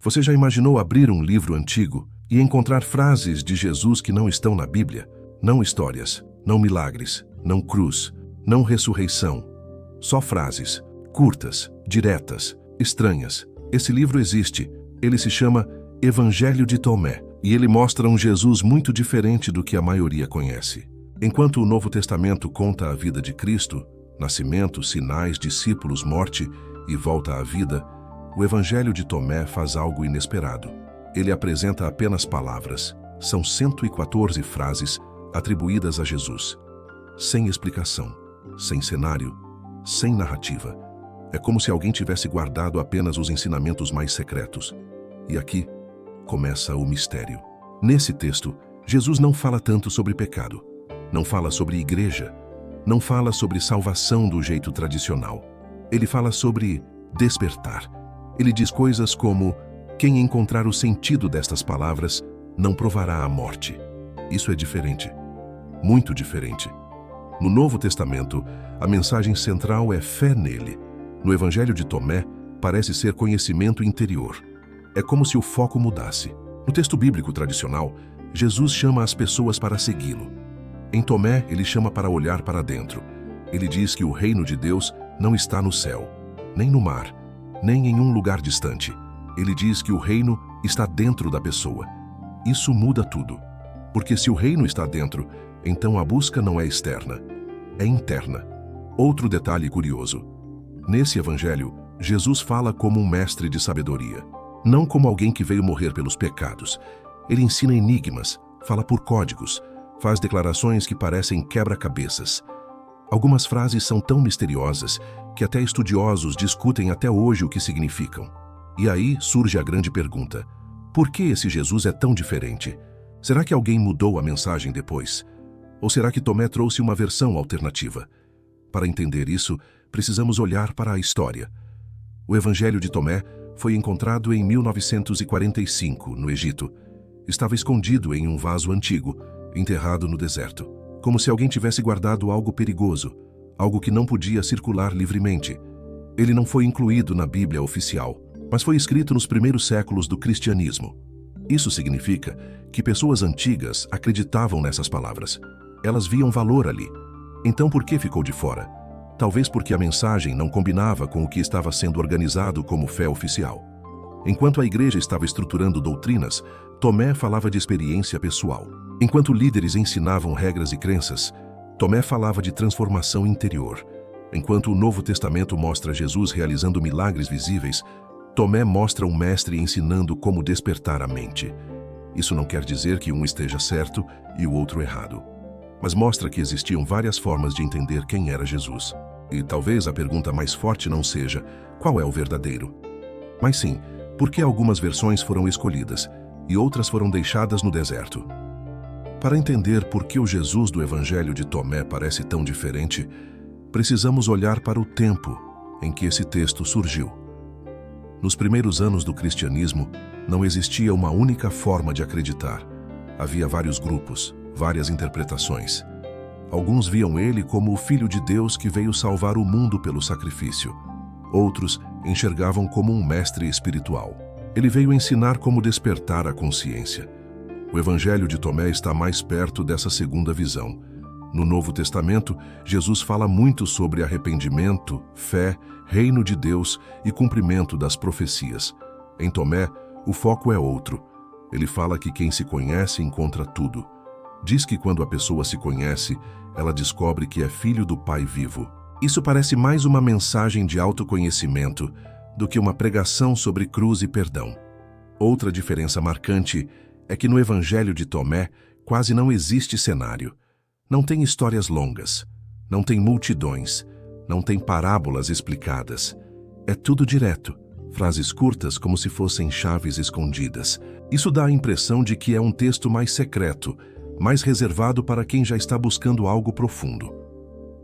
Você já imaginou abrir um livro antigo e encontrar frases de Jesus que não estão na Bíblia? Não histórias, não milagres, não cruz, não ressurreição. Só frases, curtas, diretas, estranhas. Esse livro existe. Ele se chama Evangelho de Tomé e ele mostra um Jesus muito diferente do que a maioria conhece. Enquanto o Novo Testamento conta a vida de Cristo, nascimento, sinais, discípulos, morte e volta à vida, o Evangelho de Tomé faz algo inesperado. Ele apresenta apenas palavras. São 114 frases atribuídas a Jesus. Sem explicação, sem cenário, sem narrativa. É como se alguém tivesse guardado apenas os ensinamentos mais secretos. E aqui começa o mistério. Nesse texto, Jesus não fala tanto sobre pecado, não fala sobre igreja, não fala sobre salvação do jeito tradicional. Ele fala sobre despertar. Ele diz coisas como: quem encontrar o sentido destas palavras não provará a morte. Isso é diferente, muito diferente. No Novo Testamento, a mensagem central é fé nele. No Evangelho de Tomé, parece ser conhecimento interior. É como se o foco mudasse. No texto bíblico tradicional, Jesus chama as pessoas para segui-lo. Em Tomé, ele chama para olhar para dentro. Ele diz que o reino de Deus não está no céu, nem no mar, nem em um lugar distante. Ele diz que o reino está dentro da pessoa. Isso muda tudo. Porque se o reino está dentro, então a busca não é externa, é interna. Outro detalhe curioso. Nesse evangelho, Jesus fala como um mestre de sabedoria. Não como alguém que veio morrer pelos pecados. Ele ensina enigmas, fala por códigos, faz declarações que parecem quebra-cabeças. Algumas frases são tão misteriosas que até estudiosos discutem até hoje o que significam. E aí surge a grande pergunta: por que esse Jesus é tão diferente? Será que alguém mudou a mensagem depois? Ou será que Tomé trouxe uma versão alternativa? Para entender isso, precisamos olhar para a história. O Evangelho de Tomé foi encontrado em 1945, no Egito. Estava escondido em um vaso antigo, enterrado no deserto. Como se alguém tivesse guardado algo perigoso, algo que não podia circular livremente. Ele não foi incluído na Bíblia oficial, mas foi escrito nos primeiros séculos do cristianismo. Isso significa que pessoas antigas acreditavam nessas palavras. Elas viam valor ali. Então por que ficou de fora? Talvez porque a mensagem não combinava com o que estava sendo organizado como fé oficial. Enquanto a igreja estava estruturando doutrinas, Tomé falava de experiência pessoal. Enquanto líderes ensinavam regras e crenças, Tomé falava de transformação interior. Enquanto o Novo Testamento mostra Jesus realizando milagres visíveis, Tomé mostra um mestre ensinando como despertar a mente. Isso não quer dizer que um esteja certo e o outro errado, mas mostra que existiam várias formas de entender quem era Jesus. E talvez a pergunta mais forte não seja qual é o verdadeiro, mas sim, por que algumas versões foram escolhidas e outras foram deixadas no deserto. Para entender por que o Jesus do Evangelho de Tomé parece tão diferente, precisamos olhar para o tempo em que esse texto surgiu. Nos primeiros anos do cristianismo, não existia uma única forma de acreditar. Havia vários grupos, várias interpretações. Alguns viam ele como o Filho de Deus que veio salvar o mundo pelo sacrifício. Outros enxergavam como um mestre espiritual. Ele veio ensinar como despertar a consciência. O Evangelho de Tomé está mais perto dessa segunda visão. No Novo Testamento, Jesus fala muito sobre arrependimento, fé, reino de Deus e cumprimento das profecias. Em Tomé, o foco é outro. Ele fala que quem se conhece encontra tudo. Diz que quando a pessoa se conhece, ela descobre que é filho do Pai vivo. Isso parece mais uma mensagem de autoconhecimento do que uma pregação sobre cruz e perdão. Outra diferença marcante é que no Evangelho de Tomé quase não existe cenário. Não tem histórias longas, não tem multidões, não tem parábolas explicadas. É tudo direto, frases curtas como se fossem chaves escondidas. Isso dá a impressão de que é um texto mais secreto, mais reservado para quem já está buscando algo profundo.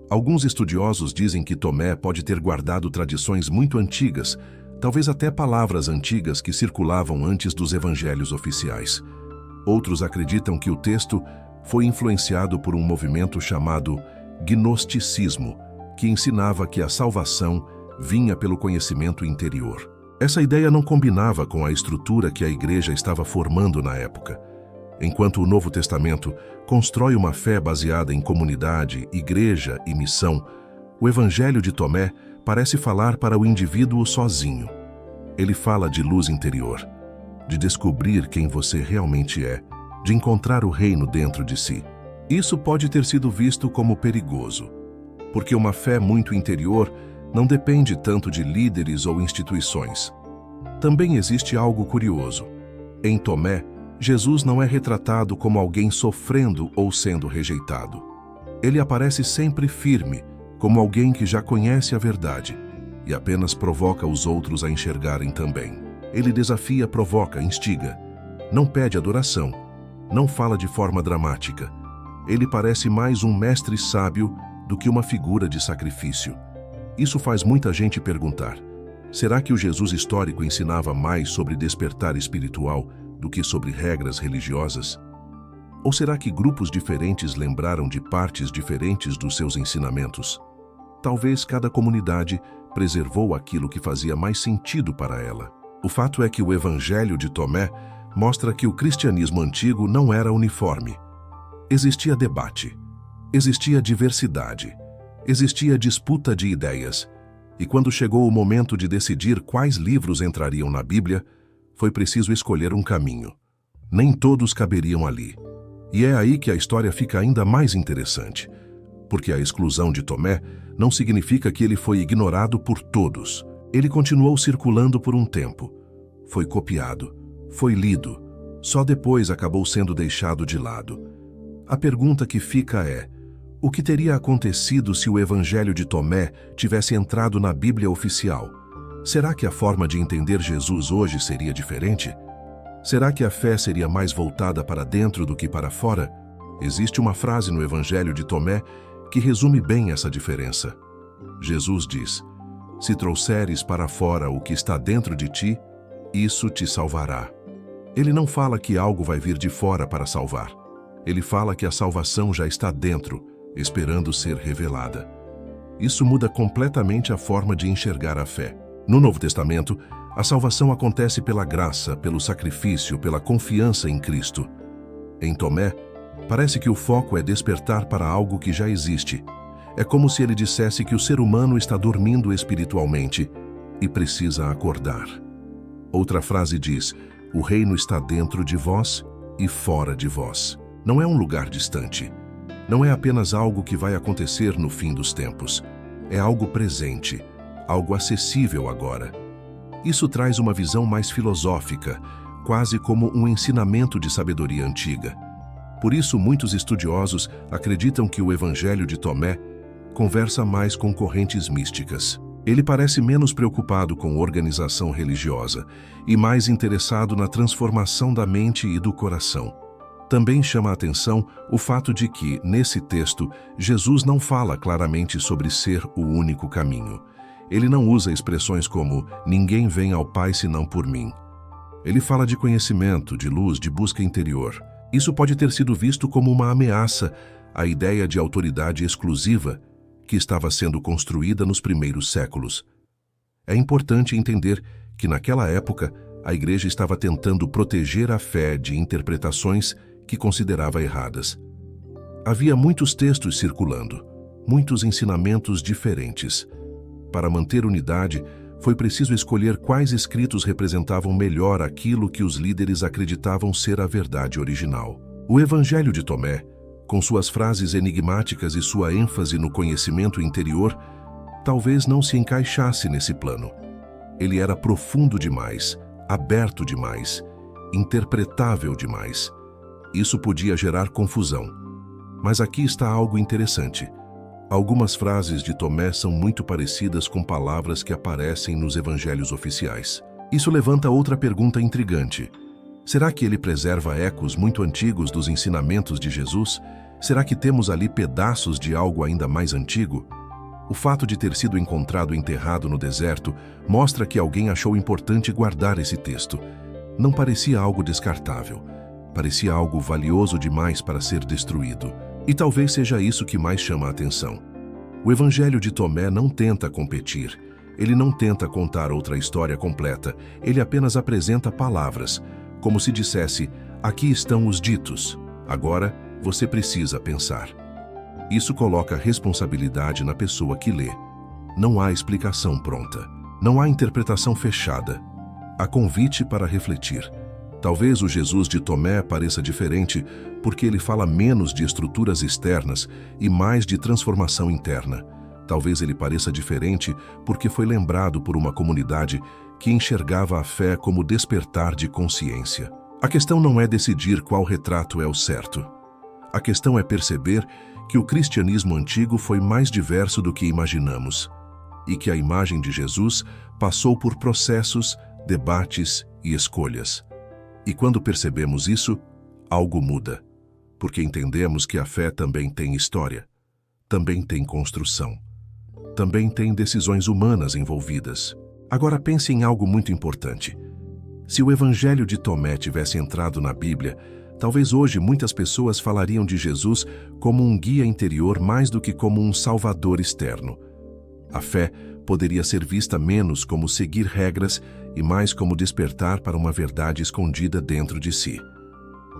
Alguns estudiosos dizem que Tomé pode ter guardado tradições muito antigas, talvez até palavras antigas que circulavam antes dos evangelhos oficiais. Outros acreditam que o texto foi influenciado por um movimento chamado gnosticismo, que ensinava que a salvação vinha pelo conhecimento interior. Essa ideia não combinava com a estrutura que a igreja estava formando na época. Enquanto o Novo Testamento constrói uma fé baseada em comunidade, igreja e missão, o Evangelho de Tomé parece falar para o indivíduo sozinho. Ele fala de luz interior, de descobrir quem você realmente é, de encontrar o reino dentro de si. Isso pode ter sido visto como perigoso, porque uma fé muito interior não depende tanto de líderes ou instituições. Também existe algo curioso. Em Tomé, Jesus não é retratado como alguém sofrendo ou sendo rejeitado. Ele aparece sempre firme, como alguém que já conhece a verdade e apenas provoca os outros a enxergarem também. Ele desafia, provoca, instiga. Não pede adoração. Não fala de forma dramática. Ele parece mais um mestre sábio do que uma figura de sacrifício. Isso faz muita gente perguntar: será que o Jesus histórico ensinava mais sobre despertar espiritual do que sobre regras religiosas? Ou será que grupos diferentes lembraram de partes diferentes dos seus ensinamentos? Talvez cada comunidade preservou aquilo que fazia mais sentido para ela. O fato é que o Evangelho de Tomé mostra que o cristianismo antigo não era uniforme. Existia debate, existia diversidade, existia disputa de ideias. E quando chegou o momento de decidir quais livros entrariam na Bíblia, foi preciso escolher um caminho. Nem todos caberiam ali. E é aí que a história fica ainda mais interessante, porque a exclusão de Tomé não significa que ele foi ignorado por todos. Ele continuou circulando por um tempo. Foi copiado, foi lido, só depois acabou sendo deixado de lado. A pergunta que fica é: o que teria acontecido se o Evangelho de Tomé tivesse entrado na Bíblia oficial? Será que a forma de entender Jesus hoje seria diferente? Será que a fé seria mais voltada para dentro do que para fora? Existe uma frase no Evangelho de Tomé que resume bem essa diferença. Jesus diz: se trouxeres para fora o que está dentro de ti, isso te salvará. Ele não fala que algo vai vir de fora para salvar. Ele fala que a salvação já está dentro, esperando ser revelada. Isso muda completamente a forma de enxergar a fé. No Novo Testamento, a salvação acontece pela graça, pelo sacrifício, pela confiança em Cristo. Em Tomé, parece que o foco é despertar para algo que já existe. É como se ele dissesse que o ser humano está dormindo espiritualmente e precisa acordar. Outra frase diz: o reino está dentro de vós e fora de vós. Não é um lugar distante. Não é apenas algo que vai acontecer no fim dos tempos. É algo presente, algo acessível agora. Isso traz uma visão mais filosófica, quase como um ensinamento de sabedoria antiga. Por isso, muitos estudiosos acreditam que o Evangelho de Tomé conversa mais com correntes místicas. Ele parece menos preocupado com organização religiosa e mais interessado na transformação da mente e do coração. Também chama a atenção o fato de que, nesse texto, Jesus não fala claramente sobre ser o único caminho. Ele não usa expressões como "ninguém vem ao Pai senão por mim". Ele fala de conhecimento, de luz, de busca interior. Isso pode ter sido visto como uma ameaça à ideia de autoridade exclusiva que estava sendo construída nos primeiros séculos. É importante entender que, naquela época, a igreja estava tentando proteger a fé de interpretações que considerava erradas. Havia muitos textos circulando, muitos ensinamentos diferentes. Para manter unidade, foi preciso escolher quais escritos representavam melhor aquilo que os líderes acreditavam ser a verdade original. O Evangelho de Tomé, com suas frases enigmáticas e sua ênfase no conhecimento interior, talvez não se encaixasse nesse plano. Ele era profundo demais, aberto demais, interpretável demais. Isso podia gerar confusão. Mas aqui está algo interessante. Algumas frases de Tomé são muito parecidas com palavras que aparecem nos evangelhos oficiais. Isso levanta outra pergunta intrigante. Será que ele preserva ecos muito antigos dos ensinamentos de Jesus? Será que temos ali pedaços de algo ainda mais antigo? O fato de ter sido encontrado enterrado no deserto mostra que alguém achou importante guardar esse texto. Não parecia algo descartável. Parecia algo valioso demais para ser destruído. E talvez seja isso que mais chama a atenção. O Evangelho de Tomé não tenta competir. Ele não tenta contar outra história completa, ele apenas apresenta palavras, como se dissesse: aqui estão os ditos, agora você precisa pensar. Isso coloca responsabilidade na pessoa que lê. Não há explicação pronta, não há interpretação fechada. Há convite para refletir. Talvez o Jesus de Tomé pareça diferente porque ele fala menos de estruturas externas e mais de transformação interna. Talvez ele pareça diferente porque foi lembrado por uma comunidade que enxergava a fé como despertar de consciência. A questão não é decidir qual retrato é o certo. A questão é perceber que o cristianismo antigo foi mais diverso do que imaginamos e que a imagem de Jesus passou por processos, debates e escolhas. E quando percebemos isso, algo muda, porque entendemos que a fé também tem história, também tem construção, também tem decisões humanas envolvidas. Agora pense em algo muito importante. Se o Evangelho de Tomé tivesse entrado na Bíblia, talvez hoje muitas pessoas falariam de Jesus como um guia interior mais do que como um salvador externo. A fé poderia ser vista menos como seguir regras e mais como despertar para uma verdade escondida dentro de si.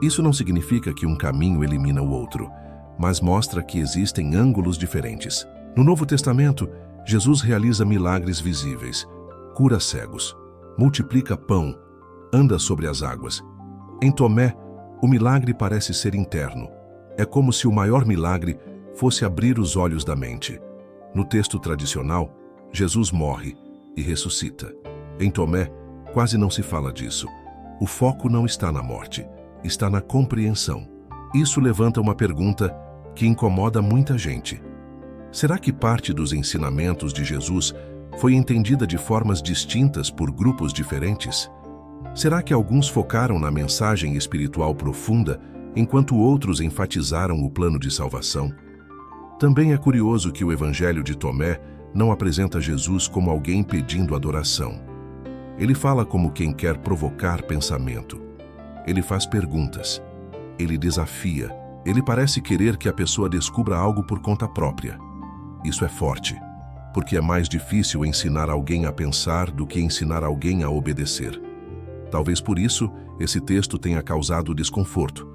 Isso não significa que um caminho elimina o outro, mas mostra que existem ângulos diferentes. No Novo Testamento, Jesus realiza milagres visíveis, cura cegos, multiplica pão, anda sobre as águas. Em Tomé, o milagre parece ser interno. É como se o maior milagre fosse abrir os olhos da mente. No texto tradicional, Jesus morre e ressuscita. Em Tomé, quase não se fala disso. O foco não está na morte, está na compreensão. Isso levanta uma pergunta que incomoda muita gente. Será que parte dos ensinamentos de Jesus foi entendida de formas distintas por grupos diferentes? Será que alguns focaram na mensagem espiritual profunda, enquanto outros enfatizaram o plano de salvação? Também é curioso que o Evangelho de Tomé não apresenta Jesus como alguém pedindo adoração. Ele fala como quem quer provocar pensamento. Ele faz perguntas. Ele desafia. Ele parece querer que a pessoa descubra algo por conta própria. Isso é forte, porque é mais difícil ensinar alguém a pensar do que ensinar alguém a obedecer. Talvez por isso, esse texto tenha causado desconforto.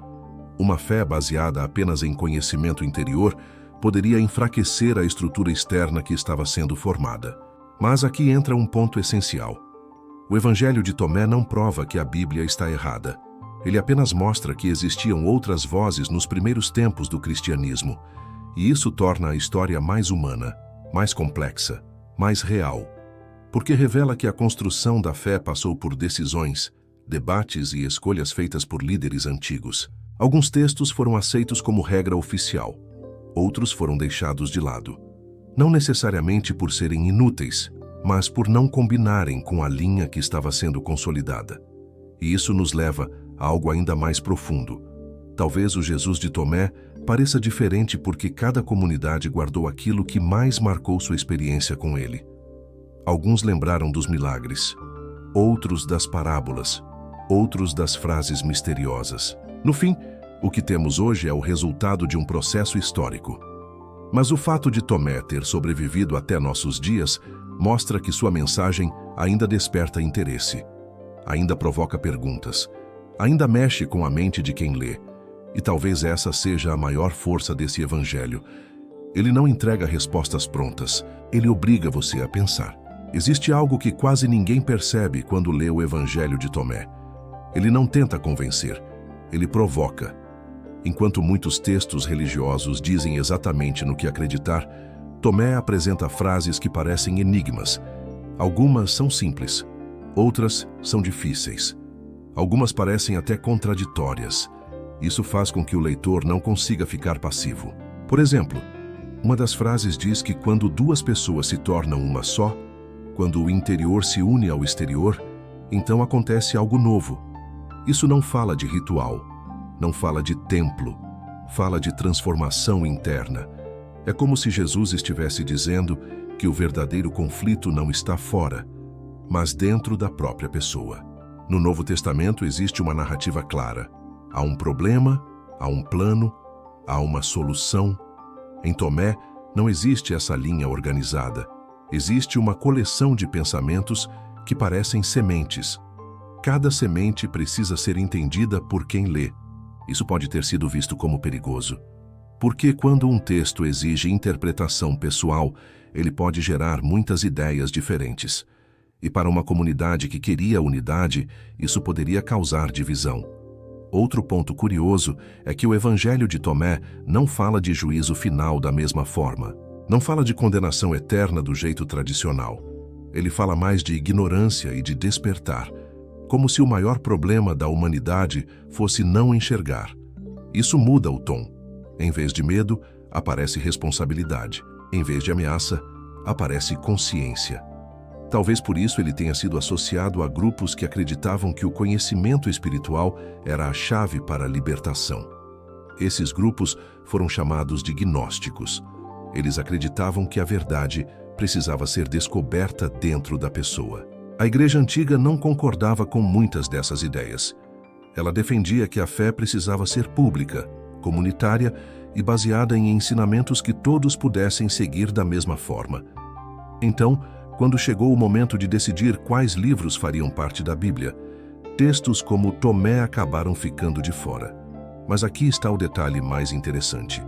Uma fé baseada apenas em conhecimento interior poderia enfraquecer a estrutura externa que estava sendo formada. Mas aqui entra um ponto essencial. O Evangelho de Tomé não prova que a Bíblia está errada. Ele apenas mostra que existiam outras vozes nos primeiros tempos do cristianismo, e isso torna a história mais humana, mais complexa, mais real. Porque revela que a construção da fé passou por decisões, debates e escolhas feitas por líderes antigos. Alguns textos foram aceitos como regra oficial, outros foram deixados de lado. Não necessariamente por serem inúteis, mas por não combinarem com a linha que estava sendo consolidada. E isso nos leva a algo ainda mais profundo. Talvez o Jesus de Tomé pareça diferente porque cada comunidade guardou aquilo que mais marcou sua experiência com ele. Alguns lembraram dos milagres, outros das parábolas, outros das frases misteriosas. No fim, o que temos hoje é o resultado de um processo histórico. Mas o fato de Tomé ter sobrevivido até nossos dias mostra que sua mensagem ainda desperta interesse, ainda provoca perguntas, ainda mexe com a mente de quem lê. E talvez essa seja a maior força desse evangelho. Ele não entrega respostas prontas, ele obriga você a pensar. Existe algo que quase ninguém percebe quando lê o Evangelho de Tomé. Ele não tenta convencer, ele provoca. Enquanto muitos textos religiosos dizem exatamente no que acreditar, Tomé apresenta frases que parecem enigmas. Algumas são simples, outras são difíceis. Algumas parecem até contraditórias. Isso faz com que o leitor não consiga ficar passivo. Por exemplo, uma das frases diz que quando duas pessoas se tornam uma só, quando o interior se une ao exterior, então acontece algo novo. Isso não fala de ritual, não fala de templo, fala de transformação interna. É como se Jesus estivesse dizendo que o verdadeiro conflito não está fora, mas dentro da própria pessoa. No Novo Testamento existe uma narrativa clara. Há um problema, há um plano, há uma solução. Em Tomé, não existe essa linha organizada. Existe uma coleção de pensamentos que parecem sementes. Cada semente precisa ser entendida por quem lê. Isso pode ter sido visto como perigoso. Porque quando um texto exige interpretação pessoal, ele pode gerar muitas ideias diferentes. E para uma comunidade que queria unidade, isso poderia causar divisão. Outro ponto curioso é que o Evangelho de Tomé não fala de juízo final da mesma forma. Não fala de condenação eterna do jeito tradicional. Ele fala mais de ignorância e de despertar, como se o maior problema da humanidade fosse não enxergar. Isso muda o tom. Em vez de medo, aparece responsabilidade. Em vez de ameaça, aparece consciência. Talvez por isso ele tenha sido associado a grupos que acreditavam que o conhecimento espiritual era a chave para a libertação. Esses grupos foram chamados de gnósticos. Eles acreditavam que a verdade precisava ser descoberta dentro da pessoa. A Igreja Antiga não concordava com muitas dessas ideias. Ela defendia que a fé precisava ser pública, comunitária e baseada em ensinamentos que todos pudessem seguir da mesma forma. Então, quando chegou o momento de decidir quais livros fariam parte da Bíblia, textos como Tomé acabaram ficando de fora. Mas aqui está o detalhe mais interessante.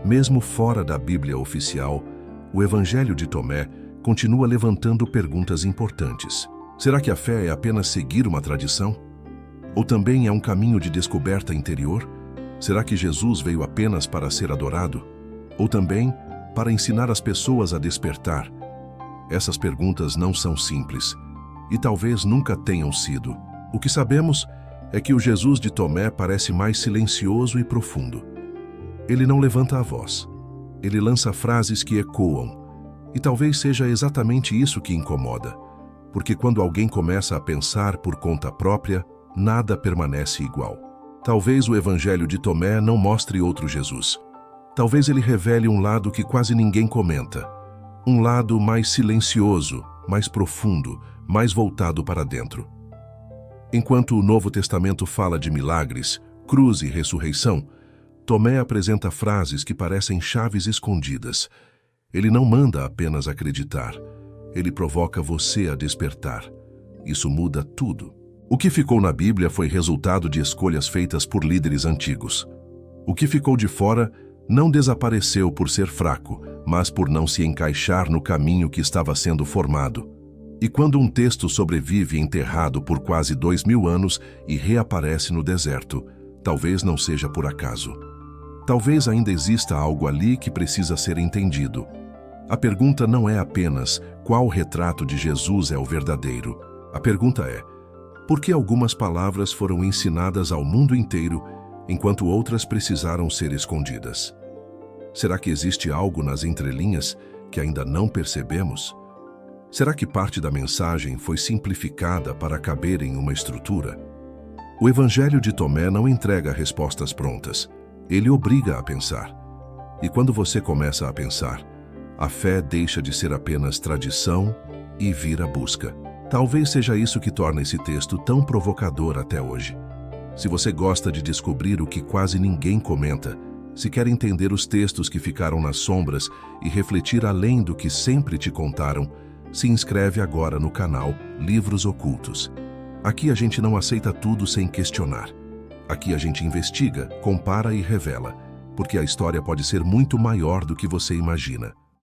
Mesmo fora da Bíblia oficial, o Evangelho de Tomé continua levantando perguntas importantes. Será que a fé é apenas seguir uma tradição? Ou também é um caminho de descoberta interior? Será que Jesus veio apenas para ser adorado? Ou também para ensinar as pessoas a despertar? Essas perguntas não são simples, e talvez nunca tenham sido. O que sabemos é que o Jesus de Tomé parece mais silencioso e profundo. Ele não levanta a voz. Ele lança frases que ecoam, e talvez seja exatamente isso que incomoda, porque quando alguém começa a pensar por conta própria, nada permanece igual. Talvez o Evangelho de Tomé não mostre outro Jesus. Talvez ele revele um lado que quase ninguém comenta. Um lado mais silencioso, mais profundo, mais voltado para dentro. Enquanto o Novo Testamento fala de milagres, cruz e ressurreição, Tomé apresenta frases que parecem chaves escondidas. Ele não manda apenas acreditar, ele provoca você a despertar. Isso muda tudo. O que ficou na Bíblia foi resultado de escolhas feitas por líderes antigos. O que ficou de fora não desapareceu por ser fraco, mas por não se encaixar no caminho que estava sendo formado. E quando um texto sobrevive enterrado por quase 2000 anos e reaparece no deserto, talvez não seja por acaso. Talvez ainda exista algo ali que precisa ser entendido. A pergunta não é apenas qual retrato de Jesus é o verdadeiro. A pergunta é: por que algumas palavras foram ensinadas ao mundo inteiro, enquanto outras precisaram ser escondidas? Será que existe algo nas entrelinhas que ainda não percebemos? Será que parte da mensagem foi simplificada para caber em uma estrutura? O Evangelho de Tomé não entrega respostas prontas. Ele obriga a pensar. E quando você começa a pensar, a fé deixa de ser apenas tradição e vira busca. Talvez seja isso que torna esse texto tão provocador até hoje. Se você gosta de descobrir o que quase ninguém comenta, se quer entender os textos que ficaram nas sombras e refletir além do que sempre te contaram, se inscreve agora no canal Livros Ocultos. Aqui a gente não aceita tudo sem questionar. Aqui a gente investiga, compara e revela, porque a história pode ser muito maior do que você imagina.